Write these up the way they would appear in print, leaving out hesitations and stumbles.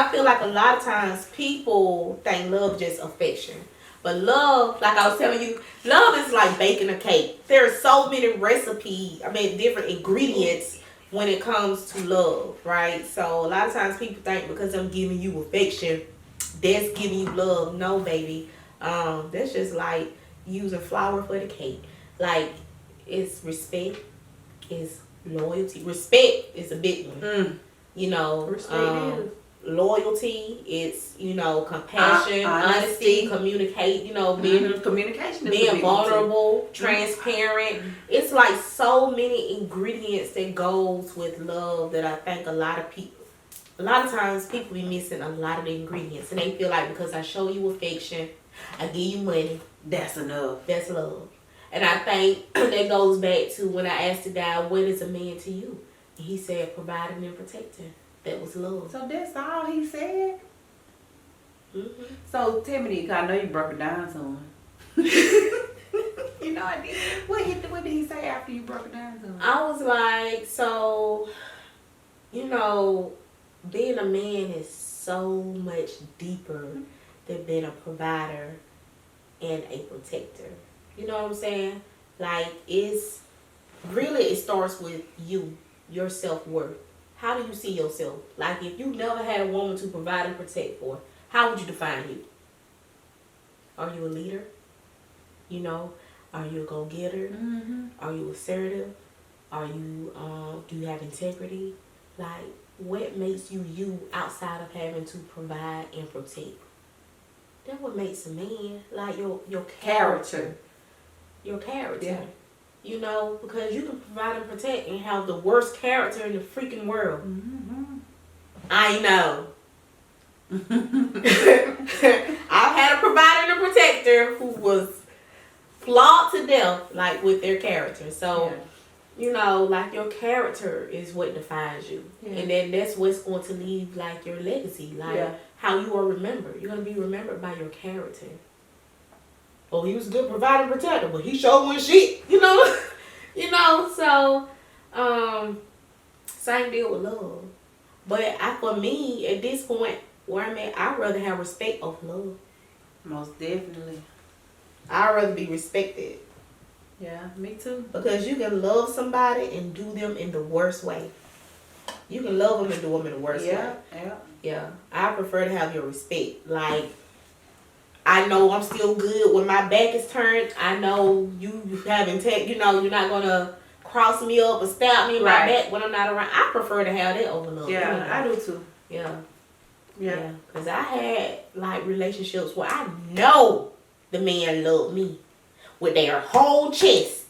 I feel like a lot of times people think love just affection. But love, like I was telling you, love is like baking a cake. There are so many different ingredients when it comes to love, right? So a lot of times people think because I'm giving you affection, that's giving you love. No, baby. That's just like using flour for the cake. Like, it's respect, it's loyalty. Respect is a big one. You know, loyalty, it's, compassion, honesty, communicate, communication is being vulnerable, transparent. It's like so many ingredients that goes with love that I think a lot of times people be missing a lot of the ingredients, and they feel like because I show you affection, I give you money, that's enough. That's love. And I think that goes back to when I asked the guy, what is a man to you? And he said, providing and protecting. That was love. So that's all he said? Mm-hmm. So tell me, I know you broke it down to him. You know I did. What did he say after you broke it down to him? I was like, so, being a man is so much deeper than being a provider and a protector. You know what I'm saying? Like, it starts with you, your self-worth. How do you see yourself? Like, if you never had a woman to provide and protect for, how would you define you? Are you a leader? Are you a go-getter? Mm-hmm. Are you assertive? Are you, do you have integrity? Like, what makes you you outside of having to provide and protect? That's what makes a man. Like, your character. Your character. Yeah. Because you can provide and protect and have the worst character in the freaking world. Mm-hmm. I know. I've had a provider and a protector who was flawed to death, like, with their character. So, like, your character is what defines you. Yeah. And then that's what's going to leave, like, your legacy. Like, how you are remembered. You're going to be remembered by your character. Oh, he was a good provider and protector, but he sure wasn't shit, so, same deal with love. But for me, at this point where I'm at, I'd rather have respect over love. Most definitely. I'd rather be respected. Yeah, me too. Because you can love somebody and do them in the worst way. You can love them and do them in the worst way. Yeah. I prefer to have your respect. Like, I know I'm still good when my back is turned. I know you having you're not going to cross me up or stab me in my back when I'm not around. I prefer to have that over love. Yeah, I do too. Yeah. Because I had, like, relationships where I know the man loved me with their whole chest.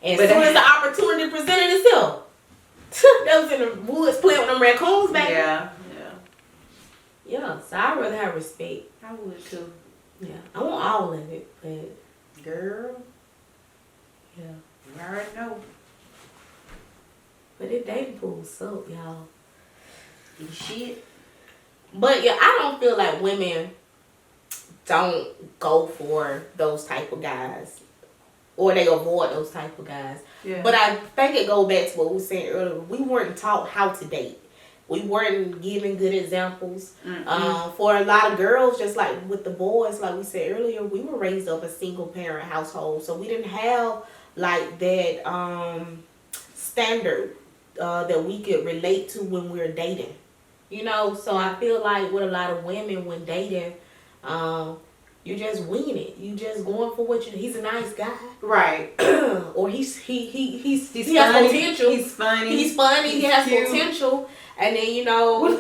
And as soon as the opportunity presented itself, that was in the woods playing with them raccoons back there. Yeah, so I'd rather have respect. I would too. Yeah, I want all of it, but... Girl. Yeah. You already know. But it dating pool suck, y'all. Shit. But yeah, I don't feel like women don't go for those type of guys. Or they avoid those type of guys. Yeah. But I think it goes back to what we were saying earlier. We weren't taught how to date. We weren't given good examples. For a lot of girls, just like with the boys, like we said earlier, we were raised up a single parent household. So we didn't have like that standard that we could relate to when we were dating. So I feel like with a lot of women when dating, you just winging it. You just going for what he's a nice guy. Right. Or he has funny. potential. He's funny. He's funny. He has cute. Potential. And then,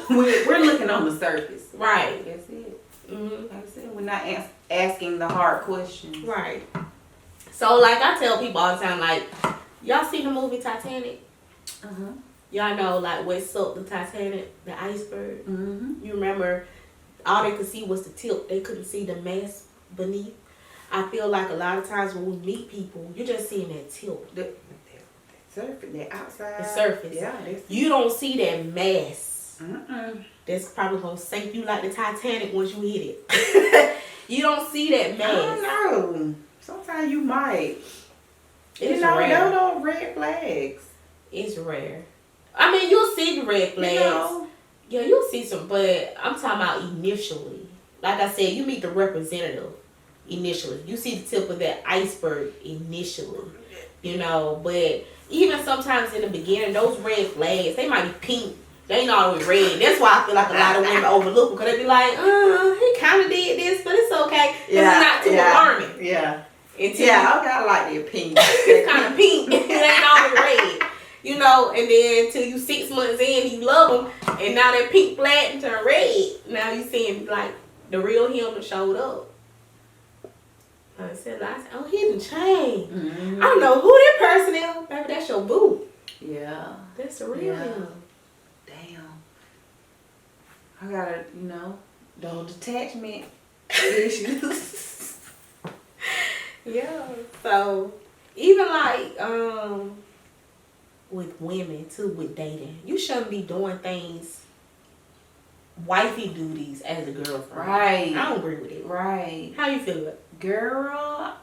we're looking on the surface. Right. That's it. Mm-hmm. Like I said, we're not asking the hard questions. Right. So, like, I tell people all the time, like, y'all see the movie Titanic? Uh-huh. Y'all know, like, what sunk the Titanic, the iceberg? Mm-hmm. You remember, all they could see was the tip. They couldn't see the mass beneath. I feel like a lot of times when we meet people, you're just seeing that tip. The surface, the outside. The surface. Yeah. You don't see that mass. Mm-mm. That's probably going to sink you like the Titanic once you hit it. You don't see that mass. I don't know. Sometimes you might. It's rare. Those red flags. It's rare. I mean, you'll see the red flags. Yeah, you'll see some, but I'm talking about initially. Like I said, you meet the representative initially. You see the tip of that iceberg initially, you know. But even sometimes in the beginning, those red flags, they might be pink. They ain't always red. That's why I feel like a lot of women overlook them, because they be like, he kind of did this, but it's okay. Because it's not too alarming. Yeah. Okay, I like the pink. It's kind of pink. It ain't always red. You know, and then till you 6 months in, you love them, and now that pink flat turn red. Now you seeing like the real him that showed up. I said, oh, he done changed. I don't know who that person is. Baby, that's your boo. Yeah. That's the real him. Damn. I gotta, those detachment issues. Yeah. So, even like, with women too, with dating, you shouldn't be doing things, wifey duties as a girlfriend. Right. I don't agree with it. Right. How you feel about it? Girl,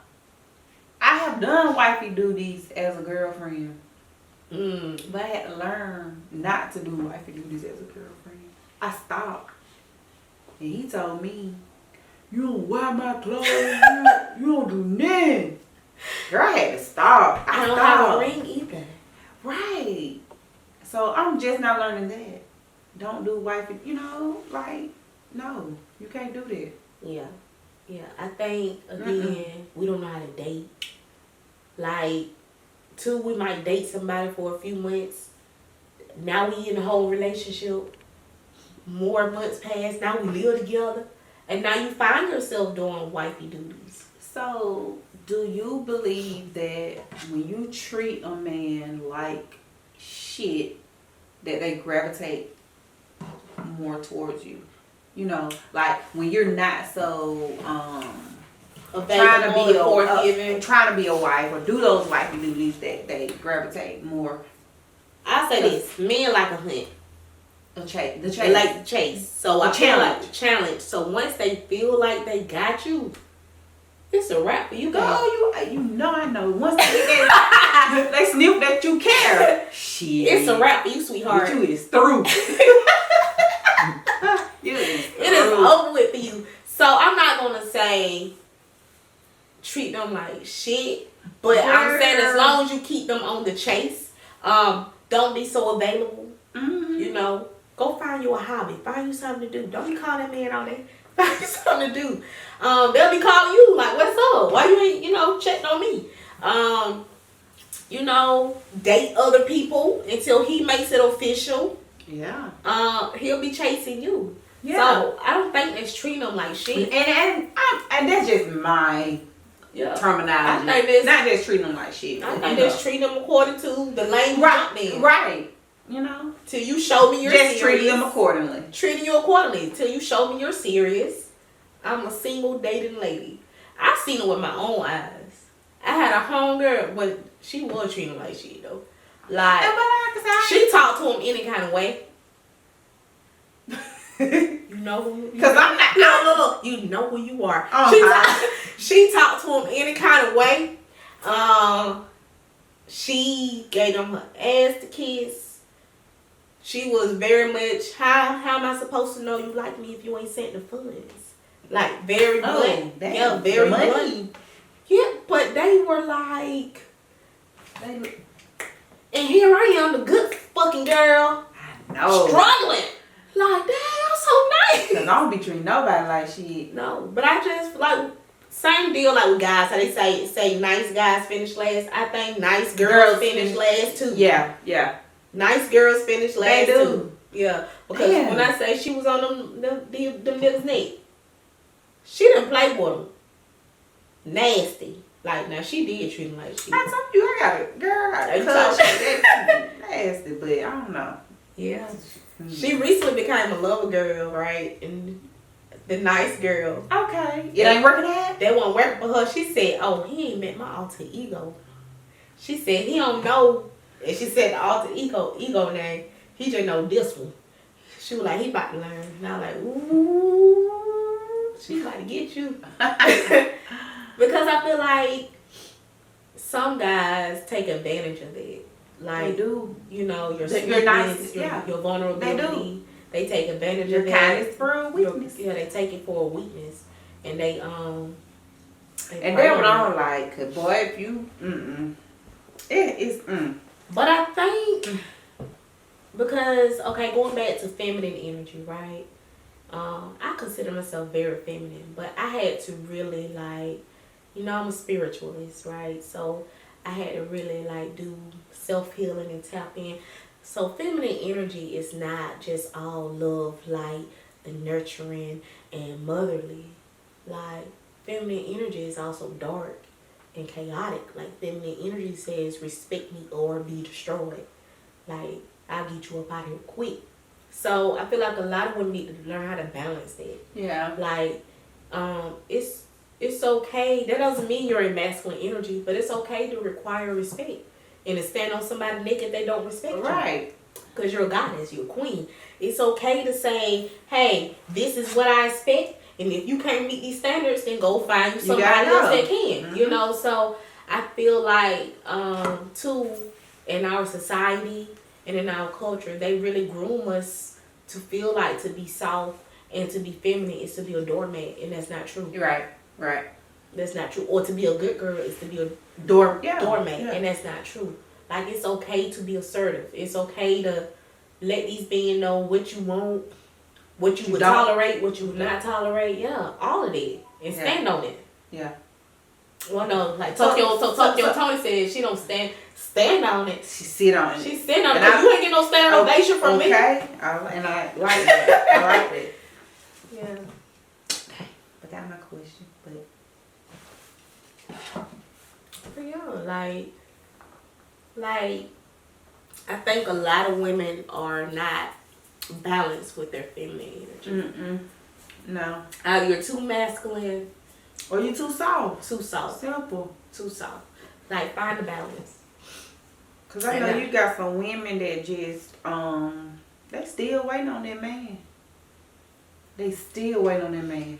I have done wifey duties as a girlfriend. But I had to learn not to do wifey duties as a girlfriend. I stopped. And he told me, you don't wear my clothes, you don't do nothing. Girl, I had to stop. I don't have a ring either. Right. So I'm just now learning that. Don't do wifey, no, you can't do that. Yeah. Yeah. I think, again, we don't know how to date. Like, we might date somebody for a few months. Now we in a whole relationship. More months pass. Now we live together. And now you find yourself doing wifey duties. So, do you believe that when you treat a man like shit, that they gravitate more towards you? Like when you're not so trying to be a wife or do those wifey duties, that they gravitate more. I say this: men like a hunt. The chase. They like the chase. So I feel like the challenge. So once they feel like they got you, it's a wrap for you. Go, I know. Once they get that, they sniff that you care. Shit. It's a wrap for you, sweetheart. But you is through. It is over with for you. So I'm not gonna say treat them like shit, but I'm saying as long as you keep them on the chase, don't be so available. Go find you a hobby. Find you something to do. Don't be calling that man all day. Find you something to do. They'll be calling you like, what's up? Why you ain't, checked on me? Date other people until he makes it official. Yeah. He'll be chasing you. Yeah. So I don't think that's treating them like shit. And that's just my terminology. I think that's not just treating them like shit. I think that's treating them according to the language. Right. Till you show me you're serious. Just treating them accordingly. Treating you accordingly. Till you show me you're serious. I'm a single dating lady. I've seen it with my own eyes. I had a homegirl, but she was treating him like shit though. Like, she talked to him any kind of way. You know who you Because I'm not. No. You know who you are. She talked to him any kind of way. She gave him her ass to kiss. She was very much, how am I supposed to know you like me if you ain't sent the funds? Like, very blunt. Yeah, very blunt. Yeah, but they were like, and here I am, the good fucking girl. I know. Struggling. Like, damn, I'm so nice. Because I don't be treating nobody like shit. No, but I just, like, same deal like with guys. How they say nice guys finish last. I think nice girls finish last too. Yeah. Nice girls finish last they do. too. Yeah. Because when I say she was on them niggas' neck, she didn't play with them. Nasty. Like, now she did treat him like shit. I told you, I got it. Girl, I got it. Nasty, but I don't know. Yeah. She recently became a lover girl, right? And the nice girl. Okay. It ain't working out? That won't work for her. She said, oh, he ain't met my alter ego. She said, he don't know. And she said the alter ego name. He just know this one. She was like, he about to learn. And I was like, ooh. She about to get you. Because I feel like some guys take advantage of it. Like, they do. Your sweetness, your vulnerability. They take advantage your of that. kindness for a weakness. Yeah, they take it for a weakness, and they and that's what I don't like. Cause boy, if you But I think because going back to feminine energy, right? I consider myself very feminine, but I had to really like, I'm a spiritualist, right? So I had to really like do self-healing and tap in. So feminine energy is not just all love, light, the nurturing and motherly. Like feminine energy is also dark and chaotic. Like feminine energy says respect me or be destroyed. Like I'll get you up out of here quick. So I feel like a lot of women need to learn how to balance that. Yeah. Like it's okay. That doesn't mean you're in masculine energy, but it's okay to require respect and to stand on somebody's neck if they don't respect you. Right. Because you're a goddess, you're a queen. It's okay to say, hey, this is what I expect, and if you can't meet these standards, then go find somebody else that can. Mm-hmm. So I feel like too, in our society and in our culture, they really groom us to feel like to be soft and to be feminine is to be a doormat, and that's not true. Right. That's not true. Or to be a good girl is to be a doormat, and that's not true. Like, it's okay to be assertive. It's okay to let these men know what you want, what you would tolerate, what you would not tolerate. Yeah, all of it. And stand on it. Yeah. Well, no, like Tokyo Tony said, she don't stand on it. She sit on it. She sit on it. You ain't get no standing ovation from me. Okay. And I like that. I like that. Yeah. Okay. But that's my question. But yeah, like I think a lot of women are not balanced with their feminine energy. No. Either you're too masculine or you're too soft. Too soft. Simple. Too soft. Like, find a balance. Cause I know you got some women that just they still waiting on that man. They still waiting on that man.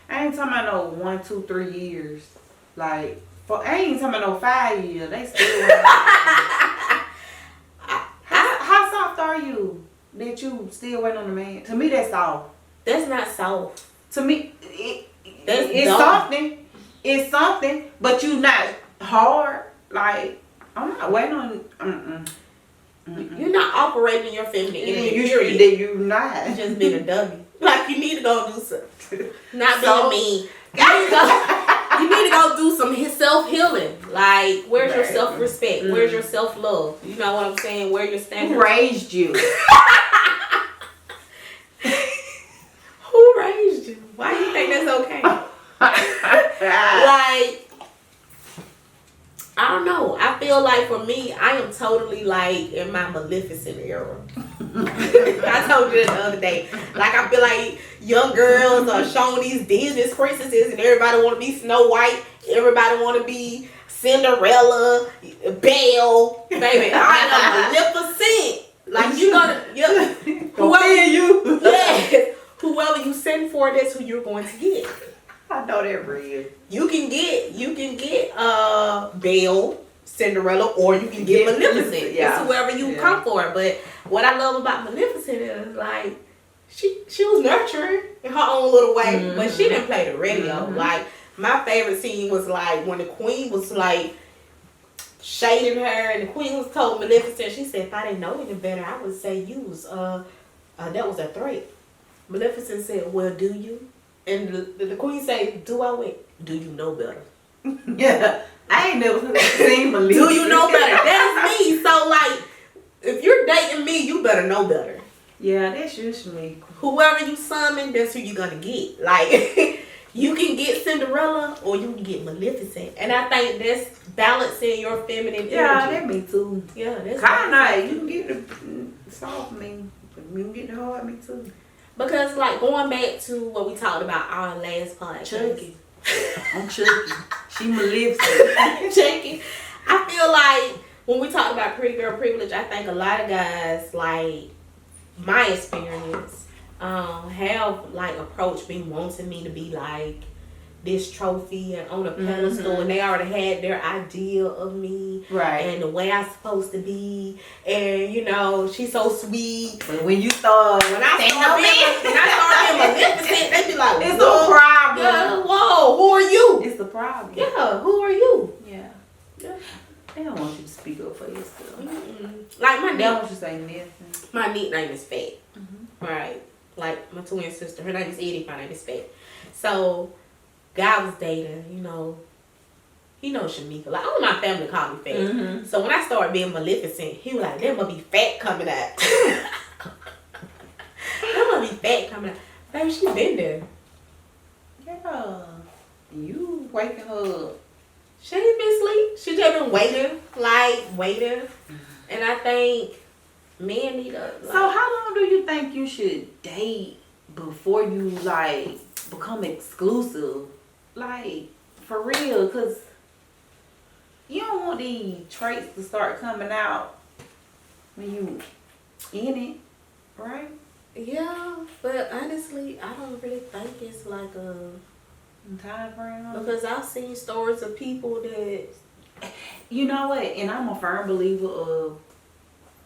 I ain't talking about no 1, 2, 3 years. Like, I ain't talking about no 5 years. They still waiting on that man. How soft are you that you still waiting on the man? To me, that's soft. That's not soft. To me, it's something. It's something, but you not hard. Like, I'm not waiting on. You're not operating your feminine energy. You're not. You just being a dummy. Like, you need to go do something. Not being mean. You need to go do some self-healing. Like, where's your self-respect? Where's your self-love? You know what I'm saying? Where your standards? Who raised you? Who raised you? Why do you think that's okay? Like, I don't know. I feel like for me, I am totally like in my Maleficent era. I told you that the other day. Like, I feel like young girls are showing these Disney princesses and everybody want to be Snow White. Everybody want to be Cinderella, Belle. Baby, I am Maleficent. Like, you gonna, whoever you send for, that's who you're going to get. I know that real. You can get Belle, Cinderella, or you can get Maleficent. Yeah. It's whoever you come for. But what I love about Maleficent is like she was nurturing in her own little way, but she didn't play the radio. Like, my favorite scene was like when the queen was like shading her, and the queen was told Maleficent, she said, if I didn't know any better, I would say you was that was a threat. Maleficent said, well, do you? And the queen said, do I wait? Do you know better? Yeah. I ain't never seen Maleficent. Do you know better? That is me. So, like, if you're dating me, you better know better. Yeah, that's usually me. Whoever you summon, that's who you're going to get. Like, you can get Cinderella or you can get Maleficent. And I think that's balancing your feminine energy. Yeah, that me too. Yeah, that's kind of. You can get the soft me, but you can get the hard me too. Because, like, going back to what we talked about our last podcast. Chucky. I'm Chucky. She Maleficent. Chucky. I feel like when we talk about pretty girl privilege, I think a lot of guys, like, my experience, have, like, approached me wanting me to be, like, this trophy and on a pedestal, and they already had their idea of me, right, and the way I'm supposed to be, and you know, she's so sweet. But when I start being magnificent, they be like, it's a problem. Yeah, whoa, who are you? It's the problem. Yeah, who are you? Yeah. They don't want you to speak up for yourself. Like they don't want you to say nothing. My nickname is Fat. Right. Like my twin sister, her name is Edie, my name is Fat. So, guy was dating, you know Shamekia. Like, all my family called me Fat. So when I started being Maleficent, he was like, there must be fat coming out. There must be fat coming out. Baby, she been there. Yeah. You waking her up. She ain't been asleep. She just been waiting. And I think men need a... So how long do you think you should date before you, like, become exclusive? Like, for real, because you don't want these traits to start coming out when you in it, right? Yeah, but honestly, I don't really think it's like a time frame. Because I've seen stories of people that, you know what, and I'm a firm believer of,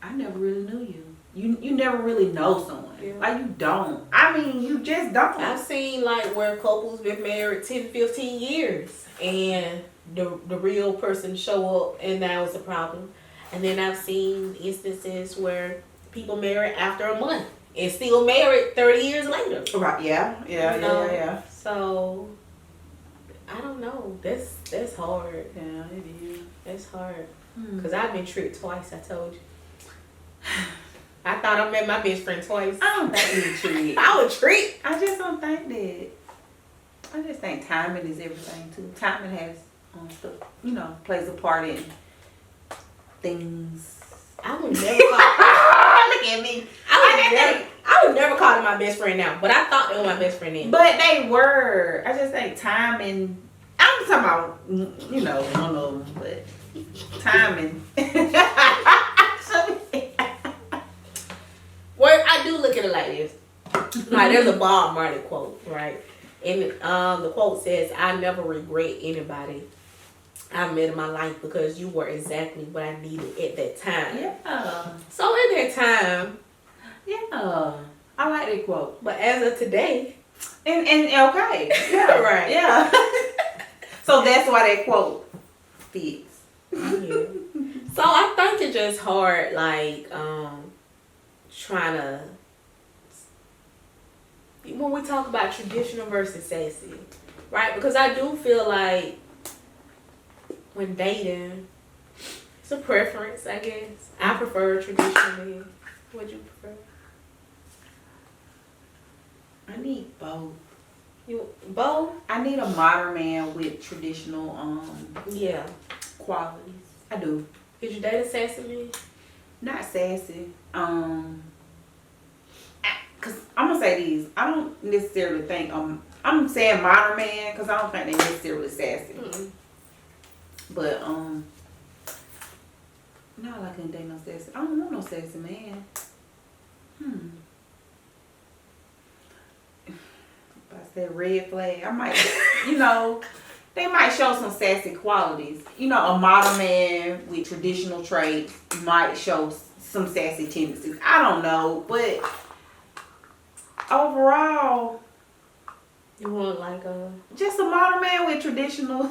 I never really knew you. You never really know someone. Yeah. Like, you don't. I mean, you just don't. I've seen like where couples been married 10, 15 years and the real person show up and that was a problem. And then I've seen instances where people married after a month and still married 30 years later. Right, yeah. So, I don't know. That's hard. Yeah, it is. That's hard. Because I've been tricked twice, I told you. I thought I met my best friend twice. I don't think you tricked. I was tricked. I just don't think that. I just think timing is everything too. Timing has plays a part in things. I would never call. Look at me. I would never call them my best friend now, but I thought they were my best friend then. But they were. I just think timing. I'm talking about one of them, but timing. Well, I do look at it like this. Like, there's a Bob Marley quote, right? And the quote says, "I never regret anybody I met in my life because you were exactly what I needed at that time." Yeah. So at that time, yeah, I like that quote. But as of today, and okay, yeah, right, yeah. So that's why that quote fits. Yeah. So I think it's just hard, like trying to. When we talk about traditional versus sassy, right? Because I do feel like when dating, it's a preference, I guess. I prefer traditional men. What do you prefer? I need both. You both? I need a modern man with traditional qualities. I do. Did you date a sassy man? Not sassy. Cause I'm gonna say these. I don't necessarily think I'm saying modern man because I don't think they necessarily sassy. But no, I couldn't date no sassy. I don't want no sassy man. If I said red flag, I might, they might show some sassy qualities. A modern man with traditional traits might show some sassy tendencies. I don't know, but overall, you want like just a modern man with traditional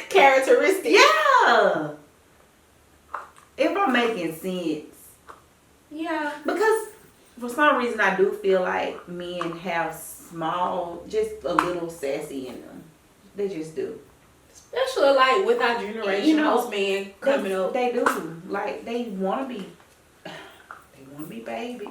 characteristics. Yeah. If I'm making sense. Yeah. Because for some reason I do feel like men have just a little sassy in them. They just do. Especially like with our generation, most men coming up. They do. Like they wanna be baby.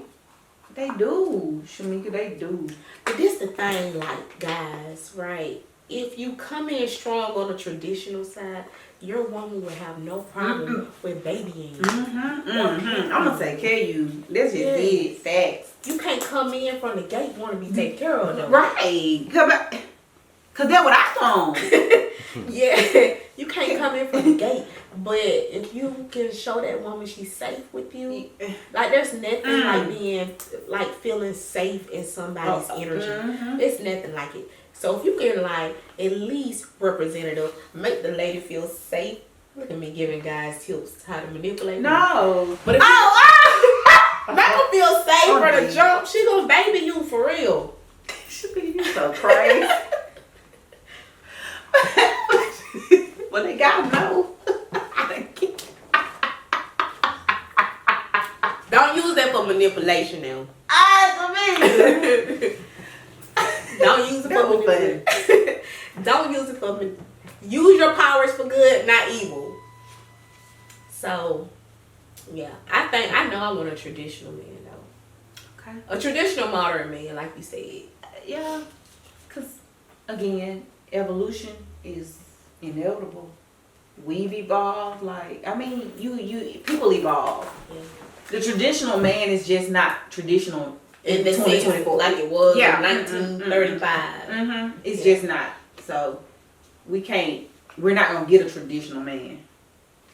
They do. Shamekia, they do. But this the thing, like, guys, right? If you come in strong on the traditional side, your woman will have no problem with babying you. I'm gonna take care of you. Let's just be facts. You can't come in from the gate want to be taken care of, though. Right. Cause that's what I want. Yeah. You can't come in from the gate. But if you can show that woman she's safe with you, like there's nothing like being like feeling safe in somebody's energy. It's nothing like it. So if you can like at least representative, make the lady feel safe. Look at me giving guys tips how to manipulate. No. But if make her feel safe from the jump, she gonna baby you for real. You so crazy. Well, they gotta know. Don't use that for manipulation now. Don't use it for manipulation. Don't use it for use your powers for good, not evil. So, yeah, I know I want a traditional man though. Okay. A traditional modern man, like you said. Yeah, because again, evolution is inevitable. We've evolved. Like, I mean, you people evolve. Yeah. The traditional man is just not traditional in 2024 like it was in 1935. It's just not. So we're not gonna get a traditional man.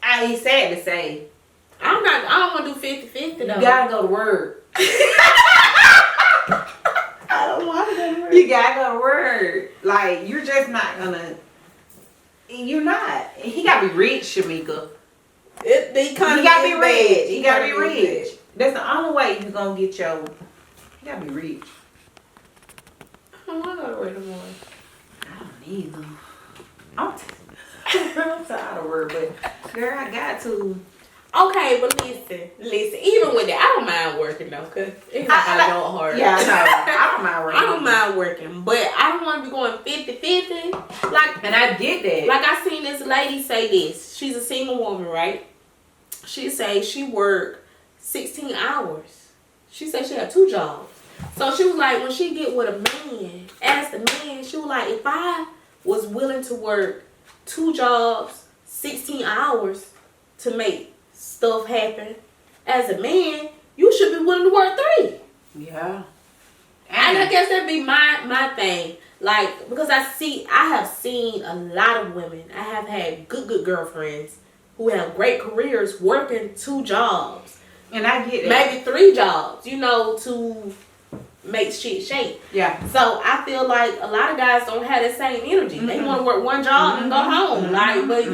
It's sad to say. I don't want to do 50-50 though. You gotta go to work. I don't want to go to work. You gotta go to work. Like, you're just not gonna. You're not. He gotta be rich, Shamekia. He gotta be rich. He gotta be rich. That's the only way you're gonna get your. You gotta be rich. I don't want to go to work no more. I don't either. I'm tired of work, but girl, I got to. Okay, but listen. Even with that, I don't mind working though, cause it's not I don't hard. Yeah, I know. I don't mind working. I don't mind working, but I don't want to be going 50-50. Like, and I get that. Like I seen this lady say this. She's a single woman, right? She say she worked 16 hours. She said she had 2 jobs. So she was like, when she get with a man, ask the man, she was like, if I was willing to work 2 jobs, 16 hours to make stuff happen, as a man, you should be willing to work 3. Yeah. And I guess that'd be my thing. Like, because I have seen a lot of women. I have had good girlfriends who have great careers working 2 jobs. And I get it. Maybe 3 jobs, to make shit shake. Yeah. So I feel like a lot of guys don't have the same energy. They want to work 1 job and go home. Like, but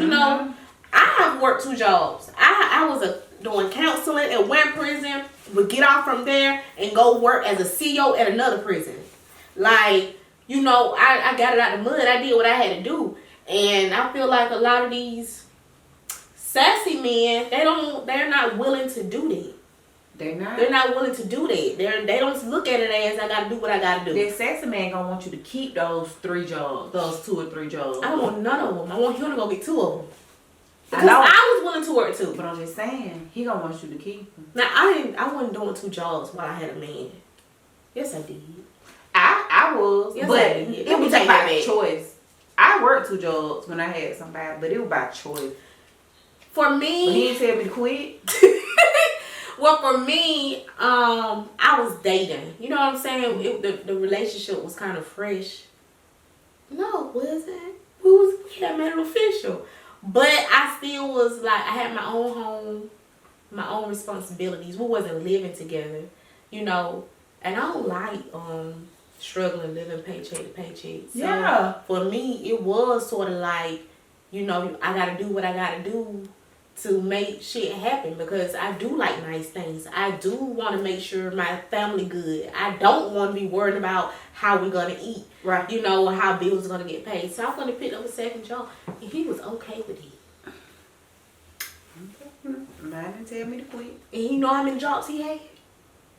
I have worked 2 jobs. I was doing counseling at one prison, would get off from there and go work as a CEO at another prison. Like, I got it out the mud. I did what I had to do. And I feel like a lot of these sassy men, they're not willing to do that. They're not willing to do that. They don't look at it as I gotta do what I gotta do. That sassy man gonna want you to keep those 3 jobs, those 2 or 3 jobs. I don't want none of them. I want him to go get 2 of them. Because I was willing to work 2. But I'm just saying, he gonna want you to keep them. Now I wasn't doing 2 jobs while I had a man. Yes, I did. I was, yes, but I did. it was by choice. I worked 2 jobs when I had somebody, but it was by choice. For me, but he didn't tell me to quit. Well, for me, I was dating. You know what I'm saying? The relationship was kind of fresh. No, it wasn't. We had made it official. But I still was like, I had my own home, my own responsibilities. We wasn't living together, and I don't like struggling, living paycheck to paycheck. So yeah. For me, it was sort of like, I got to do what I got to do to make shit happen, because I do like nice things. I do want to make sure my family good. I don't want to be worried about how we're going to eat. Right. Or how bills are going to get paid. So I'm going to pick up a second job. And he was okay with it. Mine didn't tell me to quit. And you know how many jobs he had?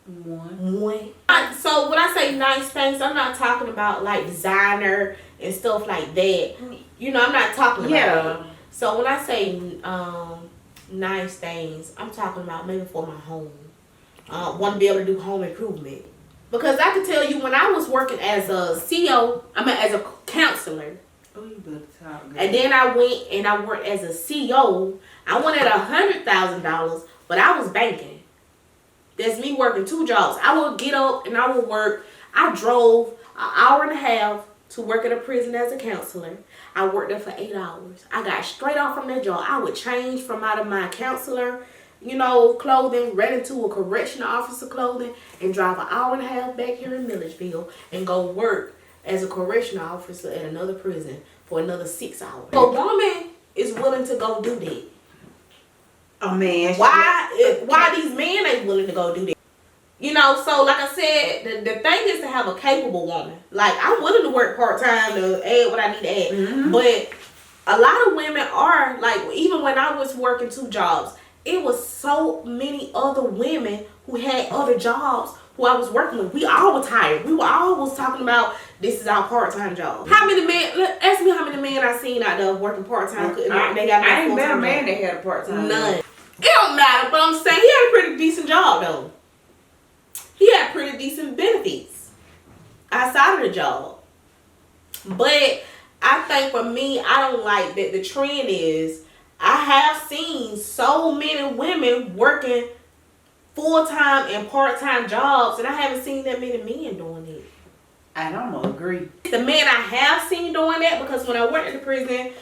1. So when I say nice things, I'm not talking about like designer and stuff like that. I'm not talking about that. So when I say nice things, I'm talking about maybe for my home. Want to be able to do home improvement. Because I can tell you, when I was working as a CEO, as a counselor, oh, you better talk, girl. And then I went and I worked as a CEO. I went at $100,000, but I was banking. That's me working 2 jobs. I would get up and I would work. I drove an hour and a half to work at a prison as a counselor. I worked there for 8 hours. I got straight off from that job. I would change from out of my counselor, clothing, right into a correctional officer clothing, and drive an hour and a half back here in Milledgeville and go work as a correctional officer at another prison for another 6 hours. A woman is willing to go do that. Oh man, why these men ain't willing to go do that? So like I said, the thing is to have a capable woman. Like, I'm willing to work part-time to add what I need to add. Mm-hmm. But a lot of women are, like, even when I was working 2 jobs, it was so many other women who had other jobs who I was working with. We all were tired. We were always talking about, this is our part-time job. How many men, ask me how many men I seen out there working part-time. I ain't met a man that had a part-time None. Job. It don't matter, but I'm saying he had a pretty decent job, though. He had pretty decent benefits outside of the job. But I think for me, I don't like that the trend is, I have seen so many women working full-time and part-time jobs, and I haven't seen that many men doing it. I don't agree. The men I have seen doing that, because when I worked in the prison,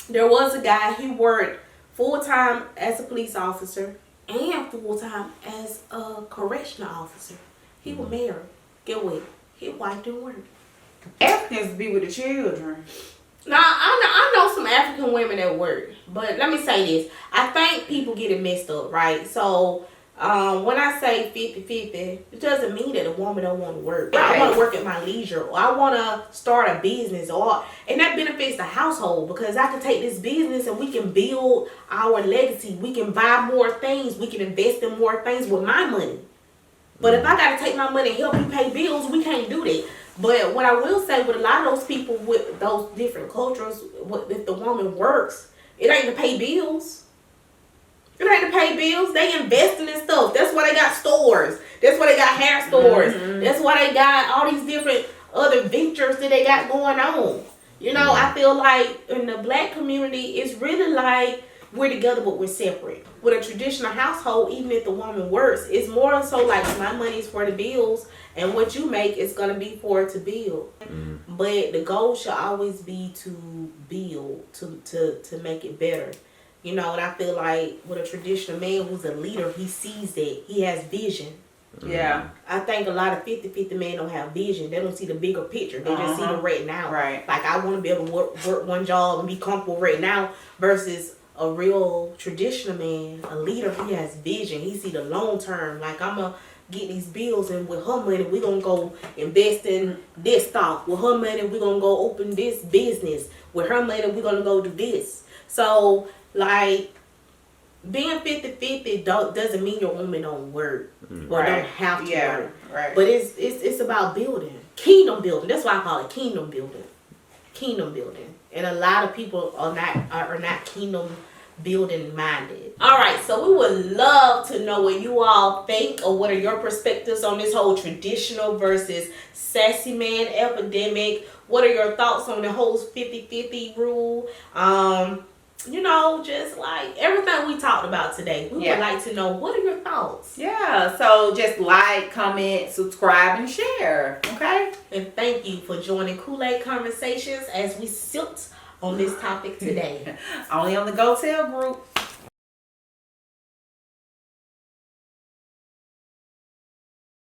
there was a guy, he worked full-time as a police officer and full-time as a correctional officer. He was married. Get what? His wife didn't work. Africans be with the children. Now, I know some African women that work, but let me say this. I think people get it messed up, right? So, when I say 50-50, it doesn't mean that a woman don't want to work. Right. I want to work at my leisure, or I want to start a business, and that benefits the household, because I can take this business and we can build our legacy. We can buy more things. We can invest in more things with my money. But if I got to take my money and help you pay bills, we can't do that. But what I will say, with a lot of those people with those different cultures, if the woman works, it ain't to pay bills. It ain't to pay bills. They investing in stuff. That's why they got stores. That's why they got hair stores. Mm-hmm. That's why they got all these different other ventures that they got going on. I feel like in the black community, it's really like we're together but we're separate. With a traditional household, even if the woman works, it's more so like, my money is for the bills, and what you make is going to be for it to build. Mm-hmm. But the goal should always be to build, to make it better. And I feel like with a traditional man who's a leader, he sees that. He has vision. Yeah. I think a lot of 50-50 men don't have vision. They don't see the bigger picture. They just see the right now. Right. Like, I want to be able to work one job and be comfortable right now, versus a real traditional man, a leader. He has vision. He see the long term. Like, I'm going to get these bills, and with her money, we're going to go invest in this stock. With her money, we're going to go open this business. With her money, we're going to go do this. So, like, being 50-50 doesn't mean your woman don't work or don't have to work. Right. But it's about building. Kingdom building. That's why I call it kingdom building. Kingdom building. And a lot of people are not kingdom building minded. Alright, so we would love to know what you all think, or what are your perspectives on this whole traditional versus sassy man epidemic. What are your thoughts on the whole 50-50 rule? Just like everything we talked about today, we would like to know, what are your thoughts? Yeah, so just like, comment, subscribe, and share, okay? And thank you for joining Kool-Aid Conversations as we sit on this topic today. Only on the Go Tell group.